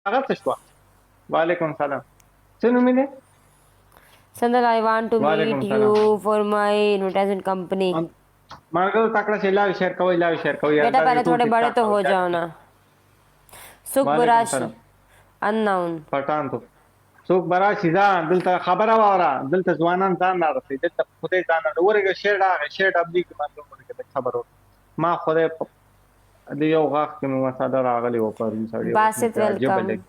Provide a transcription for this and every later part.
Agad shwa. Walaikum salam. Sunu mine? Sandal, I want to meet Walaikum salam. you for my advertisement company. Margo takla se live share kawai बेटा yar पहले YouTube थोड़े बड़े TikTok तो हो जाओ kawai. ना। सुख Walaikum बुराशी salam. अननाउन। पठान तो څوک برا شي ځان دلته خبره واره دلته ځوانان ځان را رسي دلته خدای ځان ورګه شیر ابلی کې باندې ورګه خبرو ما خدای د یو غاښ کې مو مساله راغلی و پرون سړی बासित عجیب वेलकम। لګي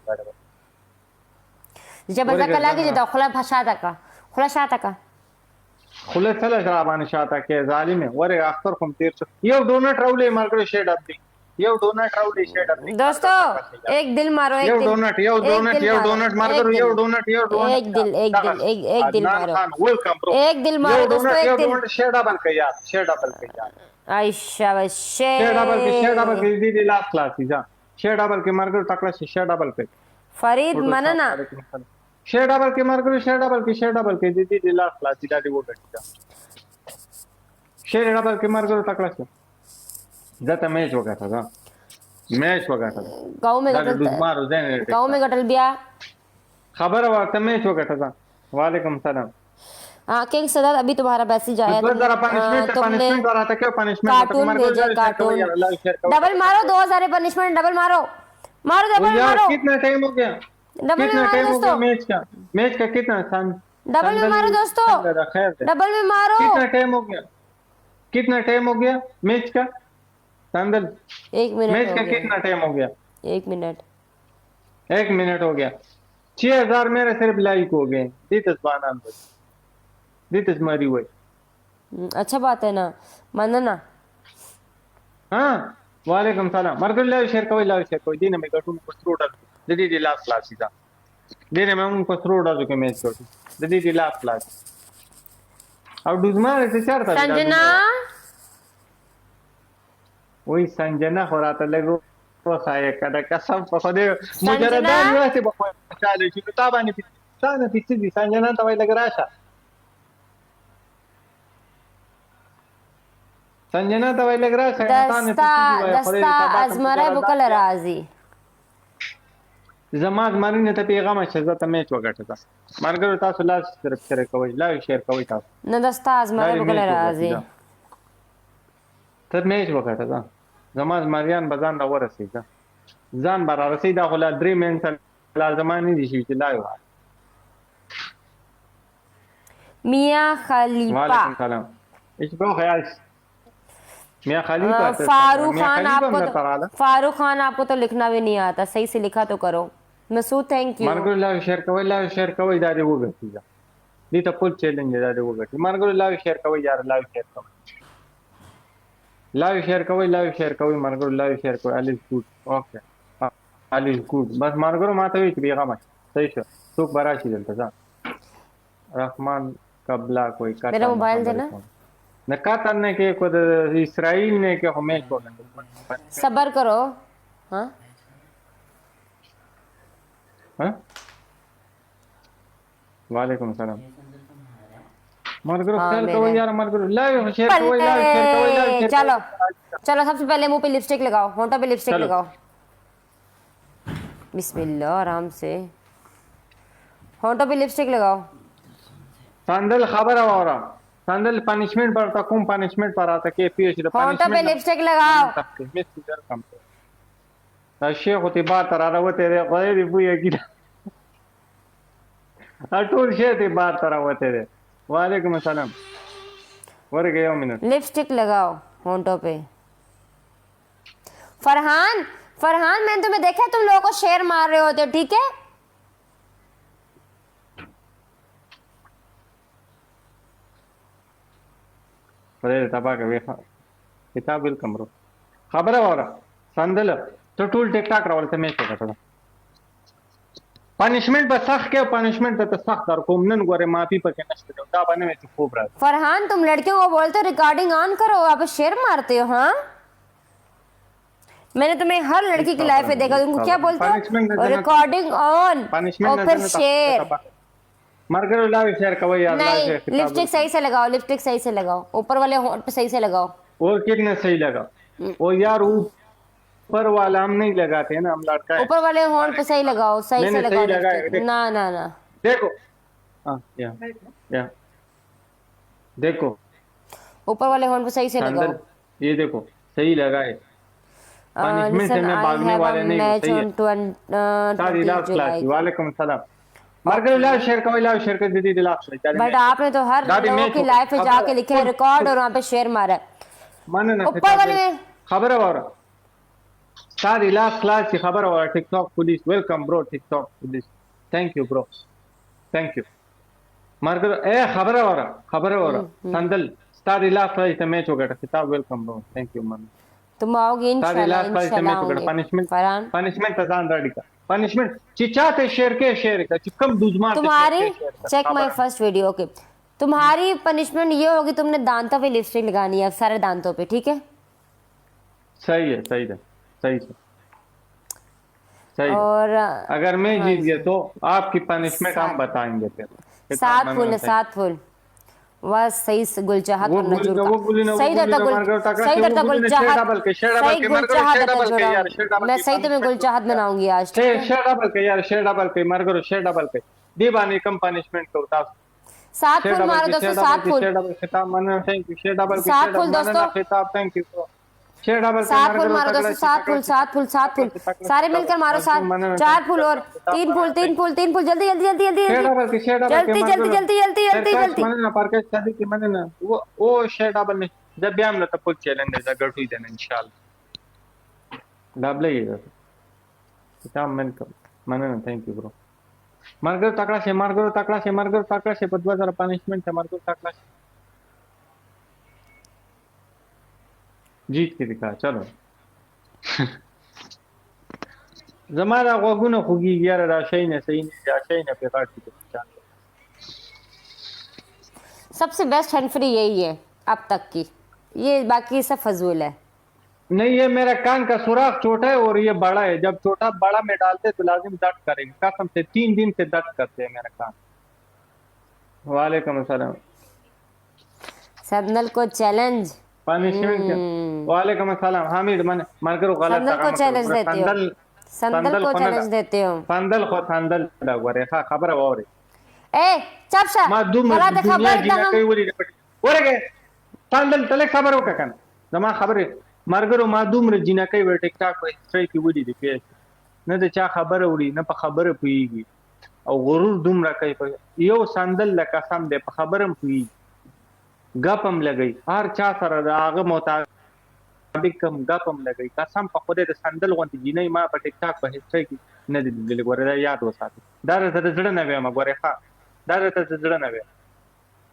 जब ورګه ज़का लागे ځان जदा खुला फसादा का खुला शाता का خله تل را باندې شاته کې ظالم ورګه اختر کوم تیر شو یو ډونټ راولې مارګر شیر ابلی یو ډونټ راولې شیر ابلی दोस्तों एक दिल मारो یو ډونټ یو ډونټ مارګر یو ډونټ एक दिल मारो خان ویلکم برو एक दिल मारो दोस्तों یو एक दिल ډونټ شیر ډبل کې یار شیر ډبل کې یار आयशा वशे شیر ډبل کې دې لاس خلاصي ځه شیر ډبل کې مارګر ټکړه شیر ډبل کې फरीद मनना شیر ډبل کې مارګر شیر ډبل کې دې لاس خلاصي دا دی وګټه شیر ډبل کې مارګر ټکړه شي ځته میچ وګټه دا میچ وګټه गांव में دا गटल د مارو ځنه गांव में गटल बिया خبر ورته میچ وګټه دا وعلیکم سلام हाँ किंग सदात अभी तुम्हारा मैसेज आया तो जरा तुमने पनिशमेंट हो रहा था क्या पनिशमेंट कार्टून भेजा कार्टून डबल मारो 2000 पनिशमेंट डबल मारो मारो डबल मारो कितना टाइम हो गया डबल में मारो दोस्तों मैच का कितना डबल में मारो दोस्तों डबल में मारो कितना टाइम हो गया मैच का संदल एक मिनट मैच का कितना टाइम हो गया एक मिनट हो गया 6000 मेरे सिर्फ लाइक हो गए दितस मारी हुई अच्छा बात है ना मनना हाँ वालेकुम सलाम मरगल लाइव शेयर कोई दिन में गटू को थ्रोडा दीदी लास्ट क्लास सीधा दिन में उनको थ्रोडा जो के मैच करती दीदी लास्ट क्लास अब दुश्मन ऐसे चार था संजना वही संजना हो रहा था लगो रोसाए kada kasam पखदे मुजरदान वैसे बचाले की ताबानी ताना पिछली संजना तवाई लग रहा था संजना तवाई लग रहा है दस्ता अजमरा बुकल राजी زما زمرینه ته پیغام شزه ته میچ وګټه مرګ تاسو لاس طرف شیر کوي لا شیر کوي تاسو نه دستا ازمره بغل راځي ته میچ وګټه زما زمریان بزان را ورسېږه ځان بار رسې دا خلا درې منټ لازمانی دي چې لا یو मियां खलीफा वालेकुम सलाम इसको ख्याल मियां खलीफा फारूक खान आपको तो लिखना भी नहीं आता सही से लिखा तो करो मसूद थैंक यू मार्गो लाइव शेयर कोई दादे वो गती जा दी तो फुल चैलेंज दादे वो गती मार्गो लाइव शेयर कोई यार लाइव शेयर कोई मार्गो लाइव शेयर कोई all is good okay all is good बस मार्गो माता हुई बिगा मत सही से सुख बराशी दलता जा रहमान कबला कोई का मेरा मोबाइल देना नकातर ने के को इस्राइल ने के हमें को सबर करो हाँ हाँ वालेकुम सलाम मरगरो ख्याल करो यार मरगरो लाइव शेयर कोई चलो चलो सबसे पहले मुंह पे लिपस्टिक लगाओ होंठों पे लिपस्टिक लगाओ बिस्मिल्लाह आराम से होंठों पे लिपस्टिक लगाओ संदल खबर हो रहा संदल पनिशमेंट पर था कौन पनिशमेंट पर आता के पीएच द होंठों पे लिपस्टिक लगाओ मिस्टर कम शेख होती बात आ रहा वो तेरे गैर बुया की अटूल शेख थी बात आ रहा वो तेरे वालेकुम अस्सलाम वर गया मिनट लिपस्टिक लगाओ होंठों पे फरहान मैंने तुम्हें देखा तुम लोगों को शेर मार रहे होते ठीक है अरे तबा के वे किताब बिल कमरो खबर है और संदल तो टूल टिकटॉक रावल से मैच होगा पनिशमेंट पर सख्त के पनिशमेंट तो सख्त कर कोमनन गोरे माफी पर के नष्ट दो दा बने में खूब रहा फरहान तुम लड़कियों को बोलते हो रिकॉर्डिंग ऑन करो आप शेर मारते हो हाँ मैंने तुम्हें हर लड़की की लाइफ में देखा तुमको क्या बोलते हो रिकॉर्डिंग ऑन और फिर शेर मरगर लाइव शेयर कवई यार नहीं लिपस्टिक सही से लगाओ ऊपर वाले होंठ पे सही से लगाओ और कितने सही लगा वो यार वो ऊपर वाला हम नहीं लगाते हैं ना, हम लटकाए। ऊपर वाले हॉर्न पे सही लगाओ, सही से मैंने लगाओ सही लगाया, लिपस्टिक। देख। ना ना ना, देखो, हाँ या देखो ऊपर वाले हॉर्न पे सही से लगाओ। संदल, ये देखो सही लगाए। पनिशमेंट से लिसन, मैं आई भागने हैव अ वाले नहीं हूँ, मैच सही है। ऑन सारी 20 लास्ट क्लास जुलाई। की, वालेकुम सलाम। मार्कर लाओ शेयर करो, लाओ शेयर कर दीदी लास्ट क्लास। बट आपने तो हर दादी लोगों मैच की हो लाइफ पे खबर जाके लिखे है रिकॉर्ड और वहां पे शेयर मारा है माने ना ऊपर वाले में। खबर है और सारी लास्ट क्लास की खबर और TikTok police welcome bro, TikTok police thank you bro, thank you. मार्कर ए खबर है और संदल सारी लास्ट क्लास से मैच हो गया किताब, वेलकम ब्रो, थैंक यू मन। तुम आओगे सारी इंशाल्लाह, लास्ट क्लास से इंशाल्लाह मैच हो गया। आओगे पनिशमेंट फरहान। पनिशमेंट तजान रेडी का पनिशमेंट चिचाते शेयर का चिकम दूजमार तुम्हारी शेयर का check my first video. Okay, तुम्हारी पनिशमेंट ये होगी, तुमने दांतों पे लिपस्टिक लगानी है, सारे दांतों पे, ठीक है? सही है, सही है, सही है, सही है। और अगर मैं हाँ जीत गया जी, तो आपकी पनिशमेंट हम 7 बताएंगे फिर। किताब 7 फूल है, मनना चाहिए। 7 फूल। बस सही से गुलचाहत वो करना गुली जुड़ ना, का, वो गुली ना, वो सही गुली दरता ना, गुल, मार कर तकड़ा सही से वो दरता गुली ना, गुलचाहत, शेर डबल के सही मार करो, गुलचाहत शेर दरता डबल के यार, शेर जुड़ा। डबल मैं के सही तुम्हें पनिशमेंट गुलचाहत बनाऊंगी आज, ठीक है? शेर डबल के यार, शेर डबल के मार करो, शेर डबल के दीवानी कम पनिशमेंट को उतार। 7 शेर फूल डबल मारो के, दोस्तों, शेर डबल 7 के, फूल, शेर डबल खिताब मनना, थैंक यू। शेर डबल के, 7 शेर फूल डबल मनना दोस्तों, खिताब, थैंक यू। शेर डबल के 7 मार फूल करो, मारो तगड़ा दोस्तों, से 7 तगड़ा फूल, से 7 फूल, 7 फूल, सारे मिलकर मारो, 7 4 फूल और 3 फूल, 3 फूल, 3 फूल, जल्दी जल्दी जल्दी जल्दी शेर जल्दी डबल के, शेर डबल के जल्दी मार जल्दी करो। जल्दी जल्दी जल्दी सरकाश जल्दी। मनना पार्के शादी की मनना वो शेर डबल ने जब भी हम तब कुछ चैलेंज है गठुई देना इंशाल्लाह डबल ही है किताब मन कर मनना, थैंक यू ब्रो। मार करो तकड़ा से, मार करो तकड़ा से, मार करो तकड़ा से, बदवा जरा पनिशमेंट है, मार करो तकड़ा से, जीत के दिखा चलो। जमाना वगुना खुगी यार राशई ने सही ने राशई ने पे काट के सबसे बेस्ट हैंड फ्री यही है अब तक की, ये बाकी सब फजूल है। नहीं, ये मेरा कान का सुराख छोटा है और ये बड़ा है, जब छोटा बड़ा में डालते तो लाजिम दर्द करेगा कसम से, 3 दिन से दर्द करते हैं मेरा कान। वालेकुम अस्सलाम। सदनल को चैलेंज, पनिशमेंट क्या? वालेकुम अस्सलाम हामिद मन मार करो गलत संदल को चैलेंज देते हो, संदल संदल को चैलेंज देते हो। संदल को संदल लगवरे खा खबर है और ए चपशा मा दुम गलत दुनिया खबर जिना हम कई वरी ओरे के संदल तले खबर हो ककन जमा खबर है मार्गरो मा दुम रे जिना कई वे टिकटॉक पे स्ट्राइक की वरी दे न ते चा खबर उड़ी न प खबर पुईगी और गुरूर दुम रा कई पे यो संदल ल कसम दे प खबरम पुई गपम लगई हर चा सर आगे मुताबिक कम गपम लगई कसम प खुदे संदल वंती जिनै मा प टिकटॉक पे स्ट्राइक न दे गोरे याद हो साथ दार ते जड़ न वे मा गोरे खा दार ते जड़ न वे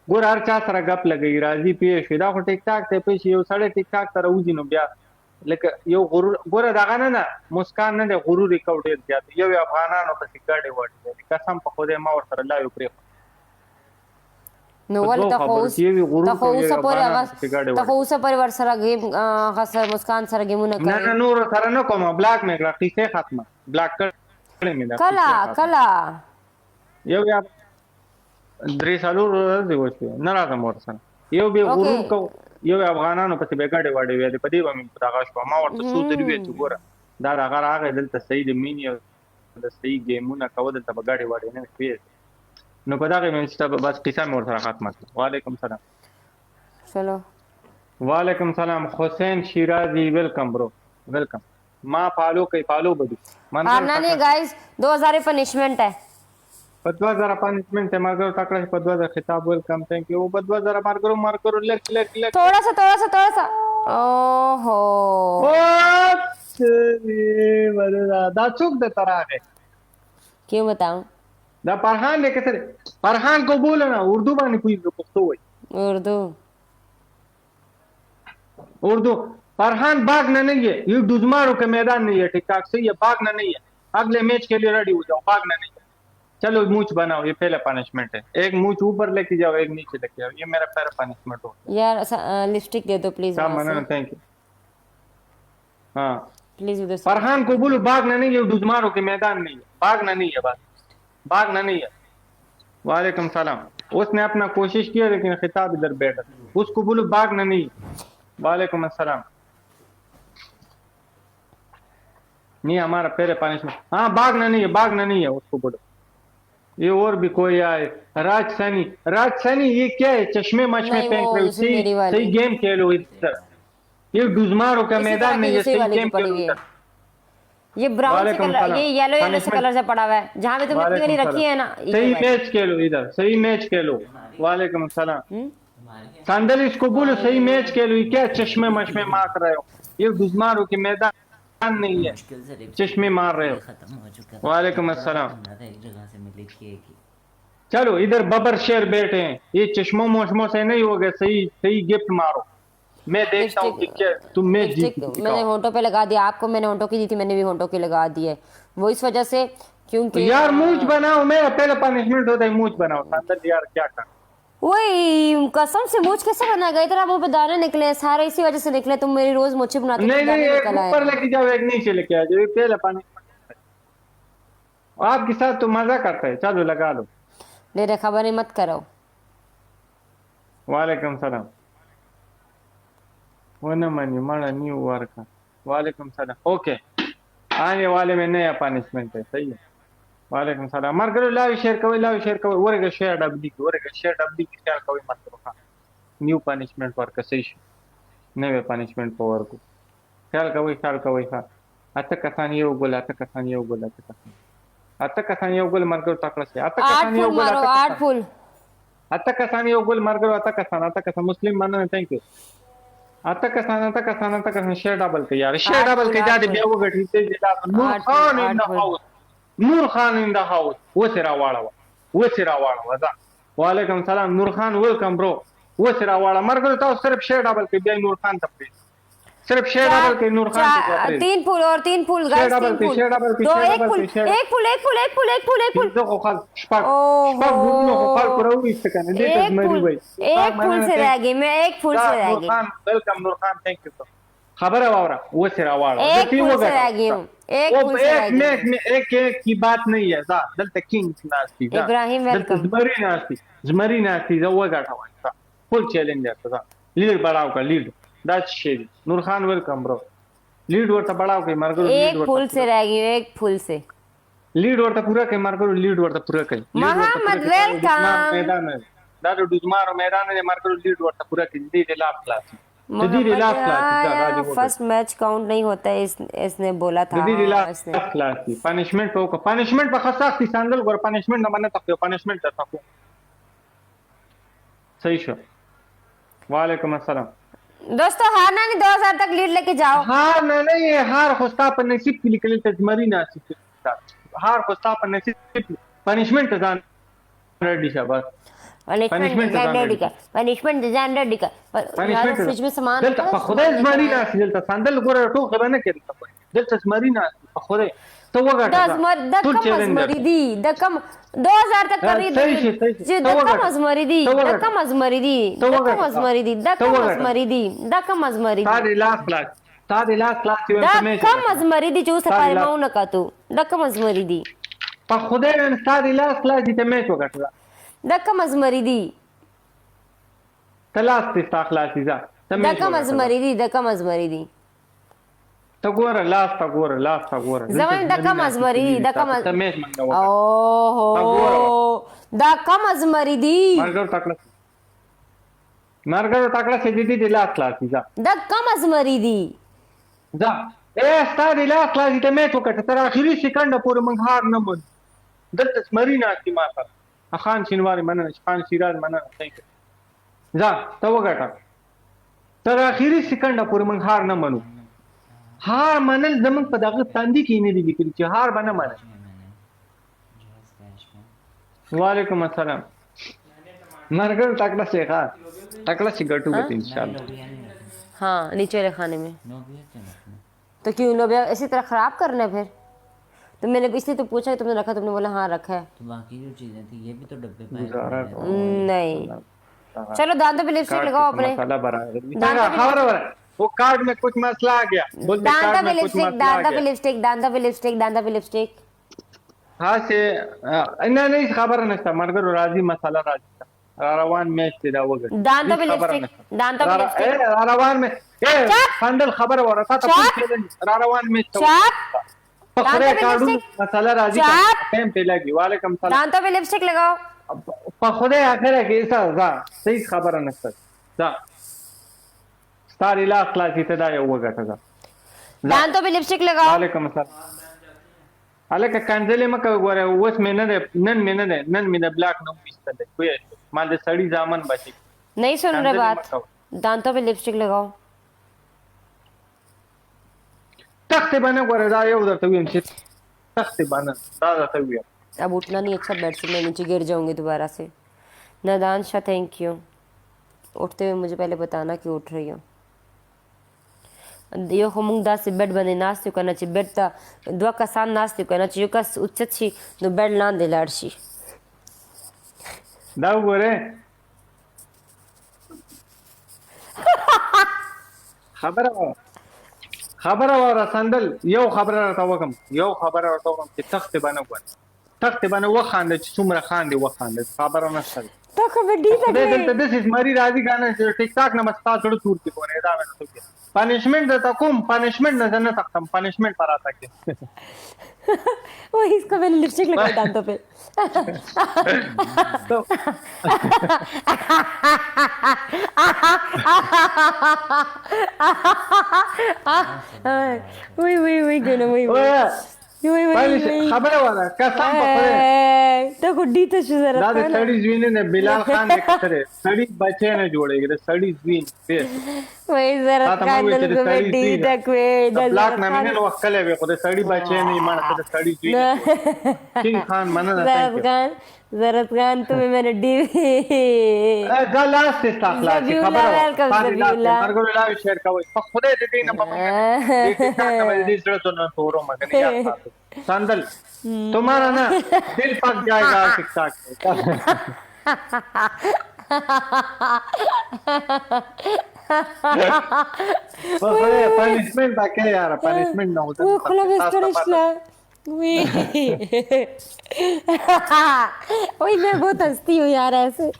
गोर हर चा सर गप लगई राजी पेश da खो टिकटॉक ते पेश यो साडे टिकटॉक तर उजिनो बिया लेके यो गुरूर गोरे दागा न मुस्कान न दे गुरूर रिकॉर्ड दिया यो अफगानानो पे गाड़ी वाड़ी कसम प खुदे मा और सर ला यो प्रे नो वाले तखौस सपोरे आवाज तखौस पर वर सर गेम खसर मुस्कान सर गेम न ना करे ना नूर सर न कोमा ब्लैक में किसे खत्म ब्लैक कर में कला कला यो या द्रिसालू दिवस नरा समोर सर यो बे गुरूर को यो अफगानानो पे बेगाड़े वाड़े वे पदी बम प्रकाश को मा और सो दरिवे चुगोरा दार अगर आगे दिल त सही द मीनी द सही गेमुना कवद त बगाड़े वाड़े ने पे नो पता के मैं स्टॉप बस किसा में और सर खत्म। वालेकुम सलाम। चलो वालेकुम सलाम हुसैन शिराजी वेलकम ब्रो वेलकम मां फॉलो कई फॉलो बदी मन हारना नहीं गाइस, 2000 पनिशमेंट है। पदवा जरा पनिशमेंट है मार करो तकड़ा से पदवा जरा खिताब वेलकम थैंक यू वो पदवा जरा मार करो लेक लेक लेक थोड़ा सा ओहो ओ तेरी मरदा दा चुक दे तरा है क्यों बताऊं दा फरहान ने कैसे फरहान को बोलो ना उर्दू में कोई पुख्तो है उर्दू फरहान भागना नहीं है ये दुजमारों के मैदान नहीं है ठीक ठाक सही है भागना नहीं है अगले मैच के लिए रेडी हो जाओ भागना नहीं है चलो मूछ बनाओ ये पहला पनिशमेंट है एक मूछ ऊपर लेके जाओ एक नीचे लेके जाओ ये मेरा पहला पनिशमेंट हो यार लिपस्टिक दे दो प्लीज थैंक यू हाँ प्लीज उधर फरहान को बोलो भागना नहीं है दुजमारों के मैदान नहीं है भागना नहीं है बस भागना नहीं है। वालेकुम सलाम उसने अपना कोशिश किया लेकिन खिताब इधर बैठा उसको बोलो भागना नहीं। वालेकुम अस्सलाम नहीं हमारा पहले पनिशमेंट, हाँ भागना नहीं है उसको बोलो। ये और भी कोई आए, राज सनी ये क्या है, चश्मे मशमे नहीं, फेंक वो रहे हो, दूसरी सही मेरी वाली सही गेम खेलो इधर। ये डुजमारो का इसी तरह मैदान की नहीं है, दूसरी सही वाली गेम जो पड़ी खेलो हुई है, इधर। ये ब्राउन से वालेकुम कलर, सलाम। ये येलो येलो से पनिशमेंट, कलर से पड़ा हुआ है, जहाँ पे तुमने इतनी वाली वालेकुम रखी सलाम। है ना, ये सही वाली। मैच खेलो इधर, सही मैच खेलो। वालेकुम सलाम। हम्म? संदल इसको बोलो सही मैच खेलो, ये क्या चश्मे मशमे मार रहे हो, ये डुजमारो के मैदान नहीं है, मुश्किल से चश्मे मार रहे हो। खत्म हो चुका था। वालेकुम बड़ा अस्सलाम। ठंडा था, एक जगह से मिले केक ही। चलो इधर बबर शेर बैठे हैं, ये चश्मों मोशमों से नहीं हो गए, सही सही गिफ्ट मारो। मैं देखता हूँ कि क्या तुम मैच लिपस्टिक जीत मैंने होंठों पे लगा दिया, आपको मैंने होंठों की दी थी, मैंने भी होंठों की लगा दी है, वो इस वजह से क्योंकि यार मूंछ बनाओ, मेरा पहले पनिशमेंट होता है मूंछ बनाओ। संदल यार क्या कर, वही कसम से मूछ कैसे बना गई, इतना मुंह पे दाने निकले हैं सारे, इसी वजह से निकले, तुम मेरी रोज मुझे बनाते नहीं हो, दाने एक निकल आए ऊपर हैं। लेके जाओ, एक नीचे लेके आ जाओ, ये पहले पनिशमेंट आपके साथ तो मजा करता है। चलो लगा लो। मेरे खबर मत करो। वालेकुम सलाम। वो न मनी मड़ा न्यू वर्क। वालेकुम सलाम। ओके, आने वाले में नया पनिशमेंट है, सही है। वालेकुम सलाम। मर करो लाव शेयर कवि ओरेगा शेयर डबडी की शेयर कवि मत करो। हाँ न्यू पनिशमेंट वर्क सही नवे पनिशमेंट वर्क को शेयर कवि हाँ आता कसान ये उगल मर करो तकड़ा से आता 8 कसान ये फुल उगल मारो, 8 फुल। आता कसान ये उगल मर करो आता कसान मुस्लिम मानना थैंक यू। आता कसान शेयर डबल के यार शेयर आठ डबल फुल, के आठ जाते फुल। बेवो गठी ते जिला नूर 8 फुल, खान इन 8 the full. House Noor Khan in the house वो सिरावाड़ा जा। वालेकुम सलाम नूर खान वेलकम ब्रो। वो सिरावाड़ा मर गए तो सिर्फ शेयर डबल के बे नूर खान तब सिर्फ शेयर डबल के नूर खान के 3 फुल और 3 फुल शेयर गाइस, डबल 3 के फुल, शेयर डबल के 2 शेयर 1 डबल फुल, के शेयर 1 फुल, 1 फुल, 1 फुल, 1 फुल, 1 फुल। किंतु को खाल स्पार्क गुडनो को खाल ओहो, करो इस कने देख एक मरी फुल, भाई एक फुल से रह गई मैं, एक फुल से रह नूर गई, खान वेलकम नूर खान थैंक यू तो खबर है वावरा वो सिरावाड़ा एक फुल से रह गई हूँ, एक फुल से रह गई हूँ। एक की बात नहीं है जा दलते किंग्स नास्ती जा इब्राहिम दलते वेलकम। जमरी नास्ती जा वो गाठा जा फुल चैलेंज है जा लीड बढ़ाओ का lead that's Sheri Noor Khan welcome bro lead वर्ता बढ़ाओ के मार करो लीड एक फुल से रह गई हूँ, एक फुल से। लीड वर्ता पूरा के मार करो लीड वर्ता पूरा के मोहम्मद वेलकम। मैदान है दादू डुजमारो मैदान है मार करो लीड वर्ता पूरा के दी दे लाफ क्लास मोहम्मद फर्स्ट मैच काउंट नहीं होता है, इसने बोला था। इसने पनिशमेंट पर खसा की सैंडल और पनिशमेंट न बने तक पनिशमेंट देता हूं सही शो। वालेकुम अस्सलाम। दोस्तों हारना नहीं, 2000 तक लीड लेके जाओ। हार नहीं है, हार खुस्ता पर नसीब की निकली तजमरी नासिब हार खुस्ता पर नसीब पनिशमेंट जान रेडी शाबाश पनिशमेंट डिजाइन रेडी का फ्रिज में सामान دلته خدای زمری ناس دلته سندل ګوره ټوک نه کړي دلته زمری ناس خدای ته وګټه د کم ازمری دی د کم 2000 تک کری دی د کم ازمری دی د کم ازمری دی د کم ازمری دی د کم ازمری دی د کم ازمری دی تا دې لاس یو د کم ازمری دی چې اوس په ماو نه کاتو د کم ازمری دی په خدای نن تا دې لاس دې میچ وګټه د کم ازمری دی تلاس ته تخلاصي ځه د کم ازمری دی د کم ازمری دی ته ګوره لاس تا ګوره زمون د کم ازمری دی د کم ته میچ منګه اوه د کم ازمری دی مرګر تکړه سي دي لاس لاس ځه د کم ازمری دی ځه ستا دې لاس ته میچ وکړه تر اخري سکند پورې موږ هار نه مون دلته سمرینا کی ما سره خان شینواری مننه خان شیراز مننه ثانک یو ځه ته وګټه تر اخري سکند پورې موږ هار نه منو هار منل زموږ په دغه تاندې کې نه دي لیکل چې هار به نه منل. وعلیکم السلام مرګر تکړه شیخا تکړه سی ګټو به انشاءاللہ. हाँ नीचे वाले खाने में तो क्यों लोबिया इसी तरह खराब करना है फिर तो मैंने इसलिए तो पूछा तुमने रखा तुमने बोला हाँ रखा है तो बाकी जो चीजें थी ये भी तो डब्बे में नहीं चलो दांतों पे लिपस्टिक लगाओ अपने वो कार्ड में कुछ मसला आ गया दांतों पे लिपस्टिक हाँ से नहीं खबर नस्ता मगर राजी मसाला राजी रारवान मैच तेरा वो दांतों पे लिपस्टिक रारवान में संदल खबर हो रहा था रारवान मैच पकड़े दांतों पे काटू लिपस्टिक मसाला राजी चाप। टाइम पे लगी वालेकुम सलाम दांतों पे लिपस्टिक लगाओ। पकड़े आखिर है कि ऐसा जा सही खबर है नक्सर जा स्टार इला क्लास इतना है वो गया था दांतों पे लिपस्टिक लगाओ। वालेकुम सलाम अलग कंजले में कब गोरे वस में नन में ब्लैक नो मिस्टर कोई माल सड़ी जामन बची नहीं सुन रहे कंजले में बात। कब दांतों पे लिपस्टिक लगाओ। तख्ते बने गोरे जा ये उधर तो भी हमसे तख्ते बने दादा तो भी अब उठना नहीं अच्छा, बेड से मैं नीचे गिर जाऊंगी दोबारा से। नादान शाह थैंक यू। उठते हुए मुझे पहले बताना कि उठ रही हो। यो खमुंग दास बेड बने नास्ती करना चाहिए बेड ता दुआ का सान नास्ती करना चाहिए का उच्चछी नो बेड लान दे लाडशी दाऊ गोरे खबर और संदल यो खबर रहता यो खबर रहता कि तख्ते बने गोरे तख्ते बने वो खान सुमरा खान दे वो खान दे खबर ना सर तो कबड्डी तक दिस इज मरी राजी गाना टिकटॉक नमस्कार थोड़ा दूर की बोले दा मैं तो पनिशमेंट देता कुम पनिशमेंट न जाने सकता पनिशमेंट पर आता के वो इसको मैंने लिपस्टिक लगाई दांतों पे। तो वही गना वही खबर वाला कसम पकड़े तो गुड्डी तो शुजर दादा स्टडीज विन ने बिलाल खान ने करे स्टडी बच्चे ने जोड़ेगे स्टडीज विन फिर वही जरा कांदल कबड्डी तक वे ब्लैक ना मैंने वक्कले वे खुद स्टडी बच्चे नहीं मान कर स्टडीज विन किंग खान माना ना थैंक यू जरत खान तुम्हें मैंने D the last is class खबर जबीउल्लाह मरगो लाइव शेयर का वो खुद दे ना पापा टिकटॉक में दिस तो ना तोरो मगन यार संदल तुम्हारा ना दिल पक जाएगा टिकटॉक पनिशमेंट बाकी यार पनिशमेंट ना होता वो खुला बिस्तर इसला वही मैं बहुत हंसती हूँ यार ऐसे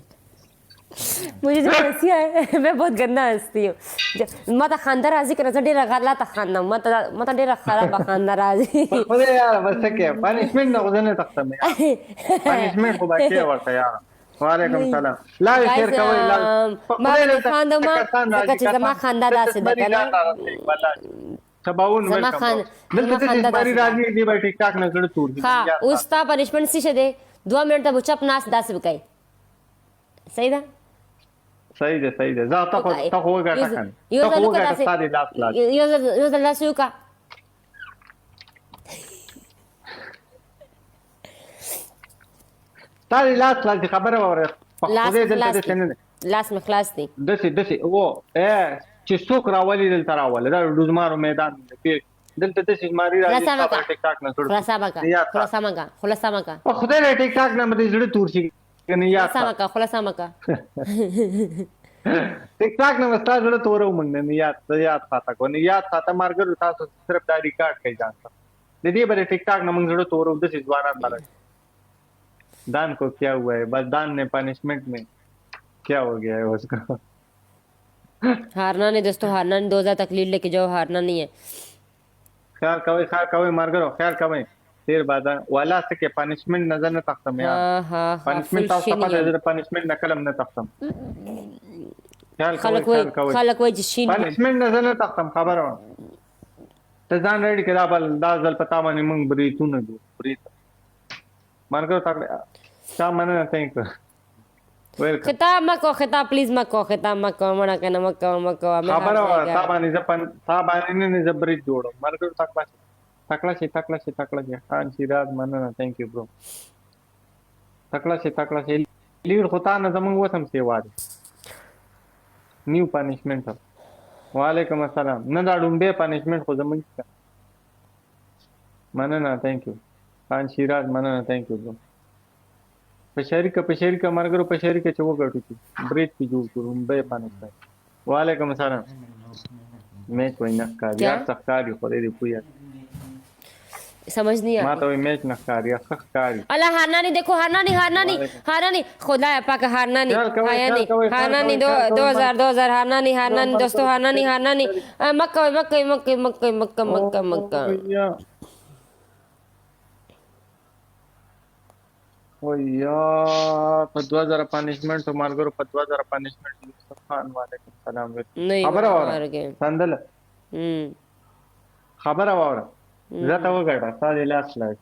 मुझे जो हंसी है मैं बहुत गंदा हंसती हूँ मत खानदार राजी करना डेरा गाला ता खाना मत डेरा खाला बा खानदार राजी खुद यार बस क्या पनिशमेंट ना होता नहीं तक में पनिशमेंट को बाकी है वर्ता यार वालेकुम सलाम ला शेयर का वही ला मैं खानदा मा का चीज मा खानदा दा से देखना सबाउन वेलकम दिल से बड़ी राजी दी भाई टिकटॉक ना जड़ तोड़ हां उसता पनिशमेंट सी दे 2 मिनट तक चप नाच दास बकाई सही था सही है जा तो होगा टकन तो होगा सारी लास्ट यो लास्ट का सारी लास्ट खबर और लास्ट में क्लास थी दसी वो چې څوک راولي دلته راوله دا ډوزمارو میدان دی دلته د سیماری راځي خبر ټیک ټاک نه جوړ خلاصه مکا او خدای نه ټیک ټاک نه مده زړه تور شي کنه یا خلاصه مکا ټیک ټاک نه مستا زړه تور ومنګ نه یاد پاتا کو نه یاد پاتا مارګر تاسو صرف دا ریکارډ کوي ځان د دې بره ټیک ټاک نه موږ زړه تور د ځوانان باندې दान को क्या हुआ है बस दान ने पनिशमेंट में क्या हो गया है उसको हारना नहीं दोस्तों हारना नहीं 2000 तक लीड लेके जाओ हारना नहीं है ख्याल कवे मार करो ख्याल कवे फिर बाद वाला से के पनिशमेंट नजर न तखतम यार हां पनिशमेंट तो सफा दे पनिशमेंट न कलम न तखतम ख्याल कवे खलक वही जिशीन पनिशमेंट नजर न तखतम खबर हो तजान रेडी करा बल दाजल पता माने मंग बरी तू न दो बरी मार करो तक क्या माने थैंक यू खिताब मको खिताब प्लीज मको खिताब मको मना कहना मको खबर ताबानी जपन ताबानी ने जबरी जोड़ो मार्केट तकला से खान सिराज मनना थैंक यू ब्रो तकला से लीड होता ना जमंग वो सम सेवाद न्यू पनिशमेंट वालेकुम अस्सलाम न दाडूं बे पनिशमेंट हो जमंग का मनना थैंक यू खान सिराज मनना थैंक यू ब्रो पशेरी का मरगर पशेरी के चवो गटू थी ब्रेथ की जोड़ करूं बे पानी का वालेकुम अस्सलाम मैं कोई नक्का यार सख्तारी खोले दी पुया समझ नहीं आ माता मैच नक्कारी सख्तारी अल्लाह हारना नहीं देखो हारना नहीं खुदा पाक हारना नहीं 2000 हारना नहीं दोस्तों हारना नहीं मक्का ओ यार په 2000 پنشمنت او مارګرو په 2000 پنشمنت یوسف خان وعلیکم سلام नहीं خبره मार وره गए سندل خبره وره زته وګړه ساده لاس لای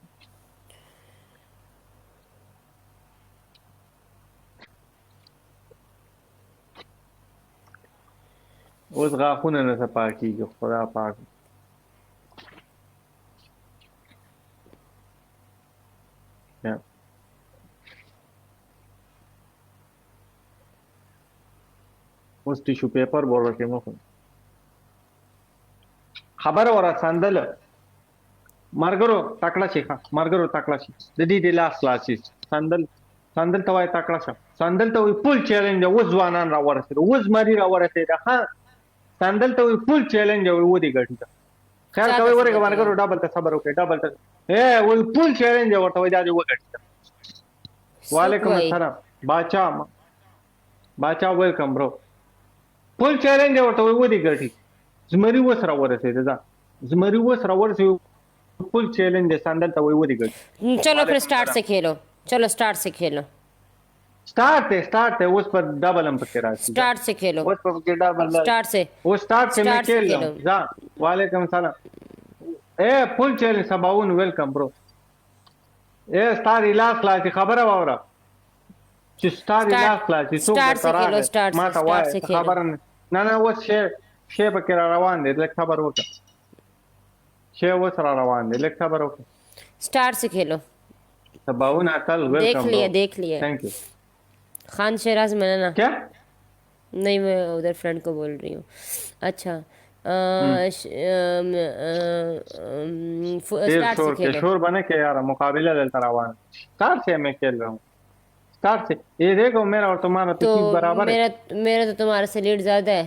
اوس غاښونه نه صفا کیږي خدا پاک یا اوس ټیشو پیپر ورته مخ خبر وره سندل مارګرو تکړه شي مارګرو تکړه شي د دې د لاس لاسي سندل ته وای تکړه شه سندل ته وای فول چیلنج اوس ځوانان را ورسېد اوس مری را ورسېد ها سندل ته وای فول چیلنج و دې ګټه خیر کوي ورګه مارګرو ډبل ته صبر وکړي ډبل ته اے وای فول چیلنج ورته وای دا دې وګټه وعلیکم السلام باچا ویلکم برو فول چیلنج ورته وای و دې ګټه زمری وس را ورسېد دا زمری وس را ورسېد फुल चैलेंज है संदल तो वही वो दिखा चलो फिर स्टार्ट से खेलो चलो स्टार्ट से खेलो स्टार्ट है उस पर डबल हम पकड़ रहा स्टार्ट से खेलो उस पर डबल स्टार्ट से वो स्टार्ट से मैं खेल रहा हूं जा वालेकुम सलाम ए फुल चैलेंज सबाउन वेलकम ब्रो ए स्टार इलाज क्लास की खबर है वावरा स्टार इलाज क्लास की स्टार्ट से खेलो स्टार्ट से खबर ना वो शे पकड़ रवान दे लेक खबर होता شی وسره روان دي لکه خبر وکړه स्टार्ट से खेलो सबाउन अकल वेलकम देख लिया थैंक यू खान शेराज मैंने ना क्या नहीं मैं उधर फ्रेंड को बोल रही हूँ अच्छा स्टार्ट से खेलो शोर बने के यार मुकाबला चलता रवान स्टार्ट से मैं खेल रहा हूँ स्टार्ट से ये देखो मेरा और तुम्हारा तो बराबर है मेरा तो तुम्हारे से लीड ज्यादा है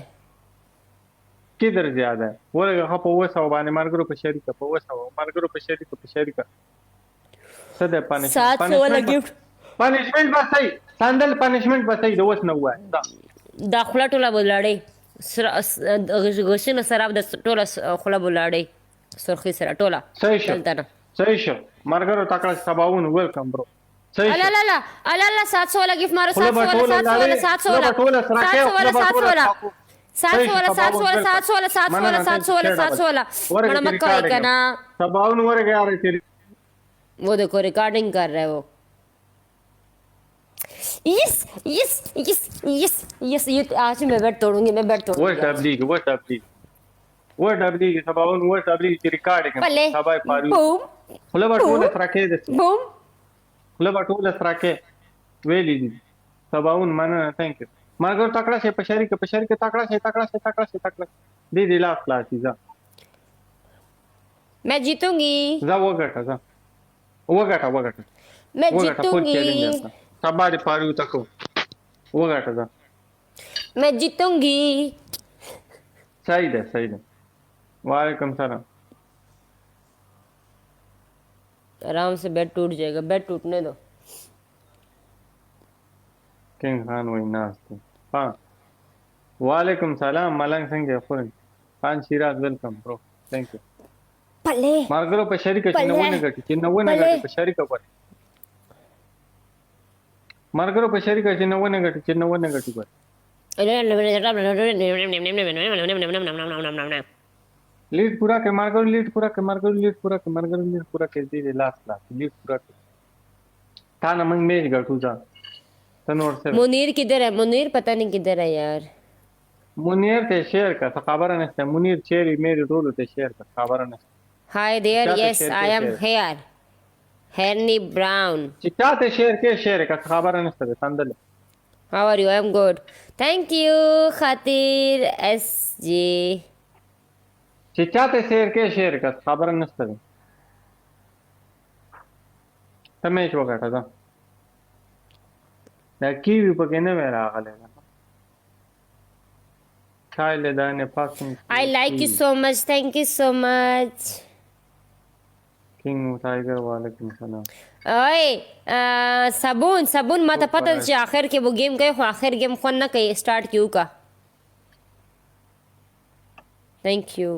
किधर ज्यादा है वो په وسو باندې مارګرو په شریکه په وسو مارګرو په شریکه سده پنشمنت 700 वाला गिफ्ट پنشمنت بسای سندل پنشمنت بسای د وس نه وای دا خلا ټوله بولاړې غشنه سراب د ټوله خلا بولاړې سرخي سره ټوله صحیح شو مارګرو تکړه سباون ویلکم برو صحیح الا 700 वाला गिफ्ट मारो 700 वाला 700 वाला बड़ा मत करो क्या ना सबाउन वर गया रे तेरी वो देखो रिकॉर्डिंग कर रहा है वो यस ये आज मैं बेड तोड़ूंगी वो तबलीग सबाउन वो तबलीग की रिकॉर्डिंग सबाई पारी बूम खुला बटूले रखे दे बूम खुला बटूले रखे वेली सबाउन माना थैंक यू मगर तकड़ा से पशरी के तकड़ा से दीदी लास्ट क्लास जा मैं जीतूंगी जा वो गटा मैं जीतूंगी सबारी पारी तको वो गटा जा मैं जीतूंगी सही है वालेकुम सलाम आराम से बेड टूट जाएगा बेड टूटने दो किंग खान वही नाचते हाँ वालेकुम सलाम Malang Singh Zafar Khan Shiraz welcome bro thank you पले मार्गरो पे शरीक चिन्नवने गटी पे शरीक पर मार्गरो पे शरीक चिन्नवने गटी पर लीड पूरा के मार्गरो लीड पूरा के दीदी लास्ट लीड पूरा के था ना मंग मेज गटू जा मुनीर किधर है मुनीर पता नहीं किधर है यार मुनीर ते शेयर का खबर नसते मुनीर चेरी मेरी रोल ते शेयर का खबर नसते hi there yes I am here हेरनी ब्राउन चिट्टा ते शेयर का खबर नसते संदल how are you I am good thank you खातिर एस जी चिट्टा ते शेयर का खबर नसते तमेश वगैरह था कीवी पकने मेरा आगलेगा खाइले दाने पासन I like you so much thank you so much king tiger वालेकुम सलाम ओए साबुन मत पता छ आखिर के वो गेम गए आखिर गेम खोन ना कहीं स्टार्ट क्यों का थैंक यू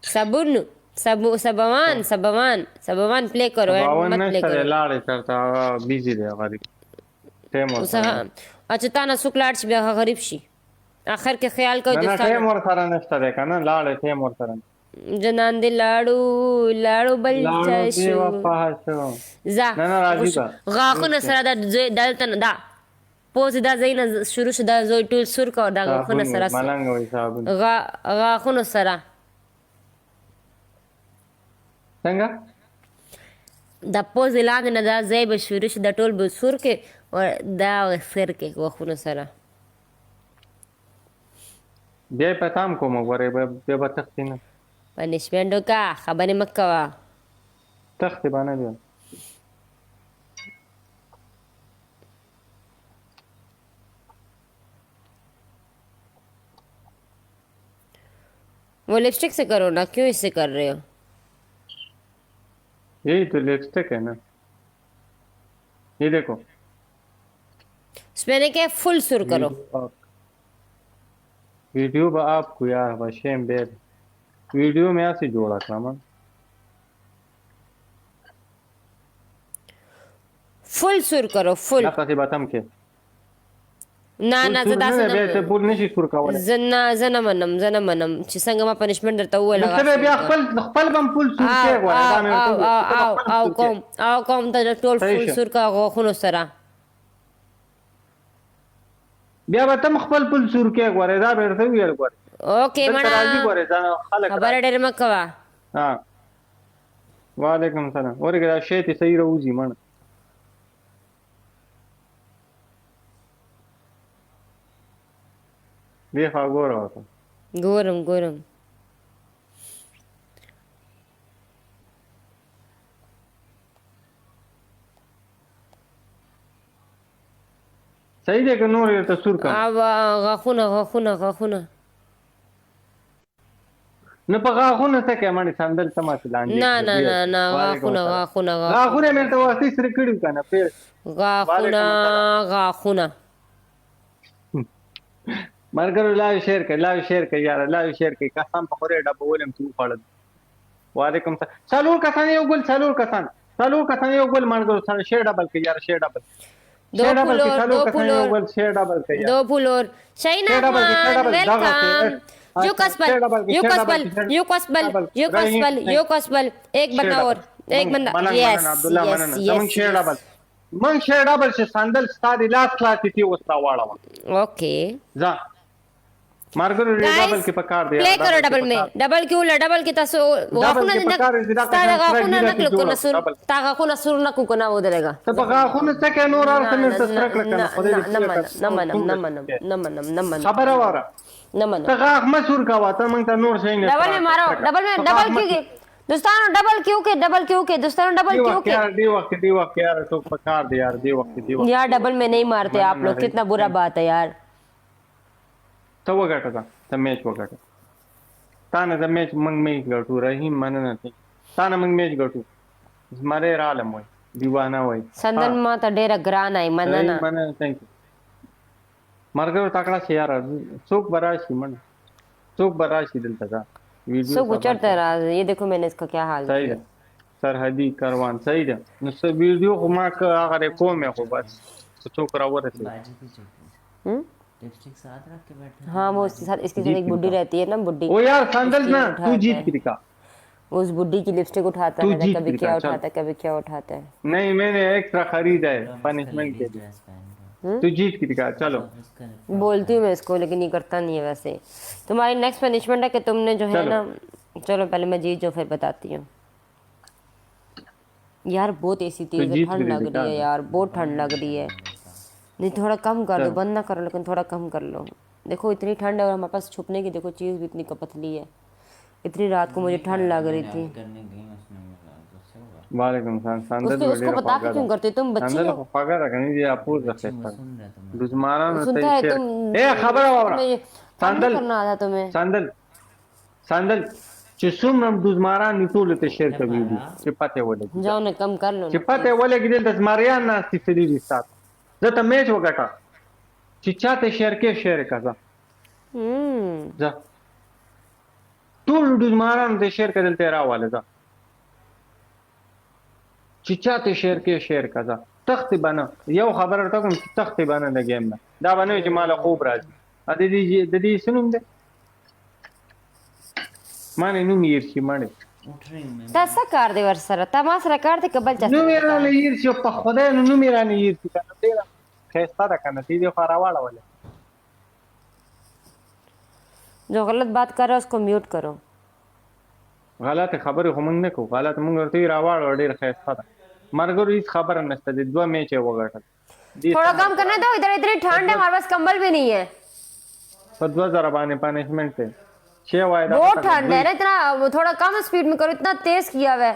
साबुन सबवान प्ले करो एंड बावन मत प्ले नसतं करो लाड करता बिझी द्या घरी टेमवर अच्छा ताना सुकलाट बे गरीब शी आखिर के ख्याल को ना दोस्तान टेमवर सारा नसतं रे का ना लाड टेमवर सारा जनान दे लाडू लाडू बल लाडू चाशू देवा पहाशो जा ना राजी का गाखुन सरा दा daltan da पोज दा زين شروع شدا زوي टूल सुर का दा गाखुन सरा मलंग वय साबून गाखुन सरा संगा da पोज लाने ना दा زي بشورش دا टूल بسور के और دا سر के गाखुन सरा बे पताम को मगवरे बे बतखतीना punishment का खबर मक्का तख्ती बना दिया वो लिपस्टिक से करो ना क्यों इससे कर रहे हो यही तो लिपस्टिक है ना ये देखो इसमें क्या फुल सुर करो वीडियो आपको यार वशेम बेब वीडियो में ऐसे जोड़ा था man फुल सुर करो फुल ना पसी बताम के ना ना जदा बे पुल नशी सुर का वाला जना मनम چې څنګه ما پنیشمنت درته وویل نو بیا خپل بم پول سور کې غواړي او کوم ته ټول فول سور کا غوخونو سره بیا به تم خپل پول سور کې غواړي دا به ورته ویل غواړي اوکې مړه راځي غواړي ځان خلک خبره ډېر مکوا ها وعلیکم السلام ورګه دا شی ته صحیح روزي من بیا ګوره وته ګورم صحیح دی که نور ته سور کا او غاخونه نه په غاخونه څه کې باندې سندل تماس لاندې نه غاخونه مې ته واسي سره کړو کنه په غاخونه مرګر لایو شیر کړه یار لایو شیر کړه قسم په خوره ډبه ولم تو پړل وعلیکم السلام څلور کسان یو ګل یو ګل مرګر سره شیر ډبل کې یار شیر ډبل दो फूल और शाइना वेलकम युकसबल एक बंदा और एक बंदा यस من شیر ډبل چې سندل ستادي لاس کلاس تی وستا واړه ओके जा मार्गर डबल के पकार दे प्ले करो डबल में डबल क्यों ला डबल की तसो गाखुना गाखुना सुर न को ना वो देगा तो गाखुना से के नूर और से मिलते सरक लकना नमन खबर वारा नमन तो गाख मसूर का वाता मंग ता नूर से डबल में मारो डबल क्यों के दोस्तानो डबल क्यों के दोस्तानो डबल क्यों के दी वक्त यार तो पकार दे यार दी वक्त यार डबल में नहीं मारते आप लोग कितना बुरा बात है यार तो वगटा था मैच वगटा ताना द मैच मंग मैच गटू रहीम मन नथी ताना मंग मैच गटू मारे रालम होय दीवाना होय संदन मा त डेरा ग्रान आई मनना मन थैंक यू मार्गर ताकड़ा से यार चौक बराशी मन चौक बराशी दिल तका वीडियो सो गुचरता रहा ये देखो मैंने इसका क्या हाल सही है सरहदी करवान सही है नुस वीडियो को मा का अगर को में हो बस तो चौक रावर से लिपस्टिक साथ रख के बैठे हाँ वो उसके साथ इसके साथ एक बुड्ढी रहती है ना बुड्ढी ओ यार संदल ना तू जीत की दिखा उस बुड्ढी की लिपस्टिक उठाता है कभी क्या उठाता है नहीं मैंने एक्स्ट्रा खरीदा है पनिशमेंट के लिए तू जीत की दिखा चलो बोलती हूँ मैं इसको लेकिन ये करता नहीं है वैसे तुम्हारी नेक्स्ट पनिशमेंट है कि तुमने जो है ना चलो पहले मैं जीत जो फिर बताती हूँ यार बहुत ऐसी तेज ठंड लग रही है यार बहुत ठंड लग रही है नहीं थोड़ा कम कर लो बंद ना करो लेकिन थोड़ा कम कर लो देखो इतनी ठंड है और हमारे पास छुपने की देखो चीज़ भी इतनी पतली है इतनी रात को मुझे ठंड लग रही थी वालेकुम सलाम उसको बता के क्यों करते तुम बच्चे हो पकड़ रखनी ये अपूर रखे दुश्मना न सुनता है तुम ए खबर वाला संदल करना आता तुम्हें संदल चिसुम नम दुश्मना नितोल ते शेयर कर वीडियो चिपते वाले जाओ ना कम कर लो चिपते वाले की दिल दसमारिया ना सिफरी साथ जता मैच वगटा चिच्चा ते शेयर के शेयर का जा ټول ویډیوز مارانو ته شیر کړل ته راواله ځه چې چاته شیر کې شیر کړه تخت بنا یو خبر ورته کوم چې تخت بنا د گیم نه دا باندې چې مال خوب راځي ا د دې سنوم ده مانه نوم یې شي مړ उठ रही हूँ मैं تا څه کار دی ور سره تا ما سره کار دی قبل چا نو میرا نه یې شي په خدای نو میرا نه یې شي کنه ډیر خسته ده کنه دې خراواله ولا जो गलत बात कर रहा है उसको म्यूट करो غلط خبره خو موږ نه کوو غلط موږ ورته راواړو ډیر خسته ده مرګور هیڅ خبره نشته د دوه میچ وګټل थोड़ा कम करने दो इधर इतनी ठंड है हमारे पास कंबल भी नहीं है په 2000 باندې پنشمنٹ ته 6 وای دا बहुत ठंड है ना इतना थोड़ा कम स्पीड में करो इतना तेज किया हुआ है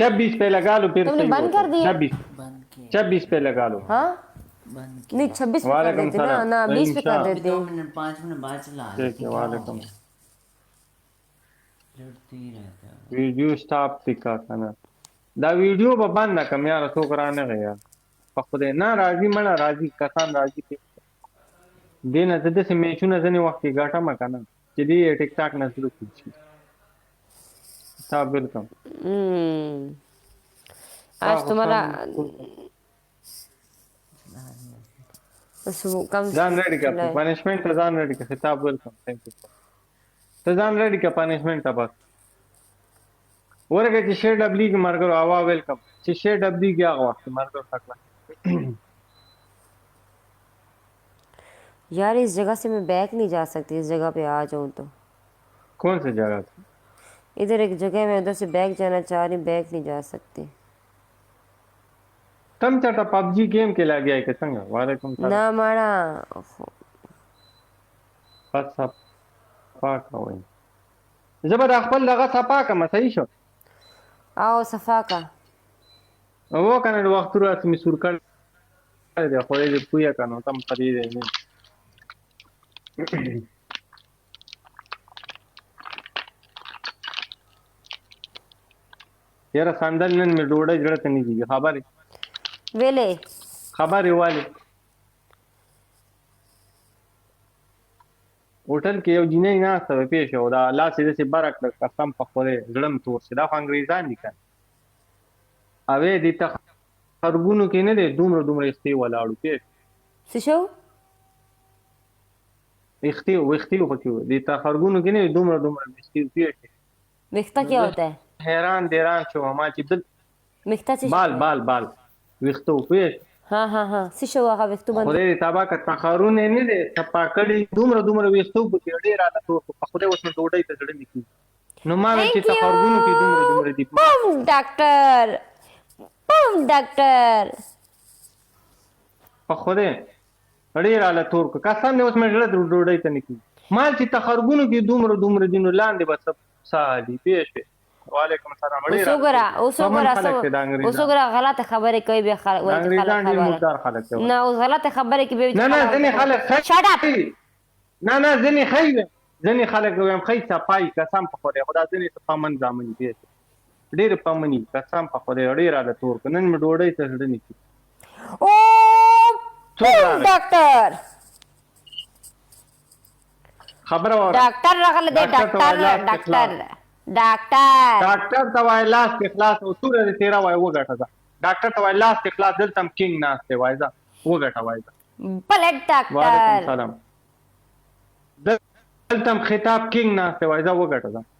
26 पे लगा लो फिर तुमने सही बंद होता कर है। दिया? 26 पे लगा लो हाँ बंद नहीं 26 पे कर वालेकुम देते ना सलाम। ना 20 पे कर इंशाल्लाह। देते 2 मिनट 5 मिनट बाद चला ठीक है वालेकुम लड़ते ही रहता है वीडियो स्टॉप दिखा खाना دا ویډیو به بند کم یار څوک را نه غیا په خوده نه راضی مړه راضی کسان راضی دینه د دې میچونه ځنی وخت کې ګټه ما کنه چې دی ټیک ټاک نه شروع کیږي صاحب ویلکم आज तुम्हारा कम ځان ریډی کا پنیشمنت ته ځان ریډی کا خطاب ویلکم थैंक यू ته ځان ریډی کا پنیشمنت ته بس ورګه چې شیر ډبلی کې مرګ او ویلکم چې شیر ډبلی کې هغه وخت مرګ تکلا यार इस जगह से मैं बैक नहीं जा सकती इस जगह पे आ जाऊं तो कौन सी जगह थी इधर एक जगह मैं उधर से बैक जाना चाह रही बैक नहीं जा सकती तम चटा पबजी गेम के लागे है के संग वालेकुम सलाम ना माड़ा बस सब पाक وای زبر خپل لغه صفا کما صحیح شو आओ सफा का او کنه د وخت راس می سور کړ دې خو دې پویا کنه تم پری دې نه یاره سندل نن می ډوډۍ جوړه ته نه دي वेले خبره والی होटल کې یو جنې نه سره پیښ او دا الله سي دې برک قسم په خوره ګړم تور سدا خو انګريزان دي کنه اوی دې ته خرګونو کې نه دي دومره استي ولاړو پیښ سشو اختي پکې دې ته خرګونو کې نه دومره استي پیښ मिख्ता क्या होता है حیران دیران شو ما چې دل मिख्ता से بال وختو پیښ हाँ हाँ हाँ سشو هغه وختو باندې خوره تابا کا تخرون نه دي تپاکړي دومره وستو پکې ډېر راته تو په خوره اوس نو ډوډۍ ته ځړې نکي نو ما چې تخرګونو کې دومره دي बम डॉक्टर په خوده ډېر راته تور کو قسم نه اوس مې ډوډۍ ته نکي مال چې تخرګونو کې دومره دینو لاندې بس سالي پیښ وعلیکم السلام وسوګرا غلط خبره کوي به انګریزان دې مردار خلک دي نه او غلط خبره کوي نه ځنې خلک شټ اپ نه ځنې خلک وایم خی صفای قسم په خوده خدا ځنې پامن ځامن دي ډېر پامني قسم په خوده ډېر راته تور کو نن مې ډوډۍ ته ځړې نکي او ډاکټر خبره ډاکټر راغله دې ډاکټر ته وای لاس اخلاص او سورې دې تیرا وای وګټه دا ډاکټر ته وای لاس اخلاص دلته کینګ ناشته وای دا وګټه وای دا پلټ ډاکټر وعلیکم السلام دلته خطاب کینګ ناشته وای دا وګټه دا